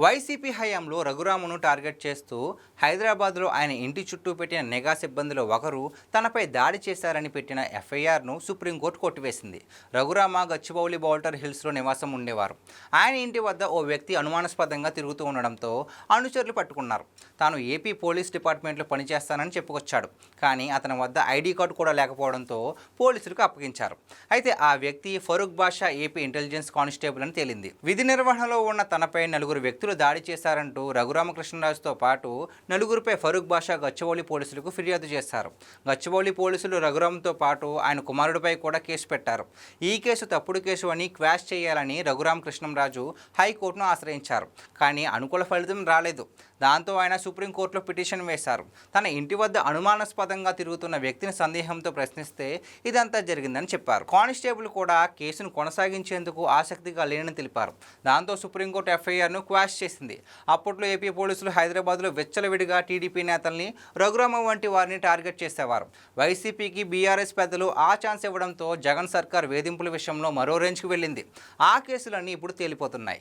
YCP హయాంలో రఘురామును target చేస్తూ హైదరాబాద్లో ఆయన ఇంటి చుట్టూ పెట్టిన నిఘా సిబ్బందిలో ఒకరు తనపై దాడి చేశారని పెట్టిన ఎఫ్ఐఆర్ను సుప్రీంకోర్టు కొట్టివేసింది. రఘురామ గచ్చిబౌలి బౌల్టర్ హిల్స్లో నివాసం ఉండేవారు. ఆయన ఇంటి వద్ద ఓ వ్యక్తి అనుమానాస్పదంగా తిరుగుతూ ఉండడంతో అనుచరులు పట్టుకున్నారు. తాను ఏపీ పోలీస్ డిపార్ట్మెంట్లో పనిచేస్తానని చెప్పుకొచ్చాడు. కానీ అతని వద్ద ఐడి కార్డు కూడా లేకపోవడంతో పోలీసులకు అప్పగించారు. అయితే ఆ వ్యక్తి ఫరూక్ బాషా ఏపీ ఇంటెలిజెన్స్ కానిస్టేబుల్ అని తేలింది. విధి నిర్వహణలో ఉన్న తనపై నలుగురు వ్యక్తులు దాడి చేశారంటూ రఘురామకృష్ణరాజుతో పాటు నలుగురిపై ఫరూక్ బాషా గచ్చిబౌలి పోలీసులకు ఫిర్యాదు చేశారు. గచ్చిబౌలి పోలీసులు రఘురామ్తో పాటు ఆయన కుమారుడిపై కూడా కేసు పెట్టారు. ఈ కేసు తప్పుడు కేసు అని క్వాష్ చేయాలని రఘురామకృష్ణరాజు హైకోర్టును ఆశ్రయించారు. కానీ అనుకూల ఫలితం రాలేదు. దాంతో ఆయన సుప్రీంకోర్టులో పిటిషన్ వేశారు. తన ఇంటి వద్ద అనుమానాస్పదంగా తిరుగుతున్న వ్యక్తిని సందేహంతో ప్రశ్నిస్తే ఇదంతా జరిగిందని చెప్పారు. కానిస్టేబుల్ కూడా కేసును కొనసాగించేందుకు ఆసక్తిగా లేనని తెలిపారు. దాంతో సుప్రీంకోర్టు ఎఫ్ఐఆర్ను క్వాష్ చేసింది. అప్పట్లో ఏపీ పోలీసులు హైదరాబాద్లో విచ్చలవిడిగా టీడీపీ నేతల్ని, రఘురామ వంటి వారిని టార్గెట్ చేసేవారు. వైసీపీకి బీఆర్ఎస్ పెద్దలు ఆ ఛాన్స్ ఇవ్వడంతో జగన్ సర్కార్ వేధింపుల విషయంలో మరో రేంజ్కి వెళ్ళింది. ఆ కేసులన్నీ ఇప్పుడు తేలిపోతున్నాయి.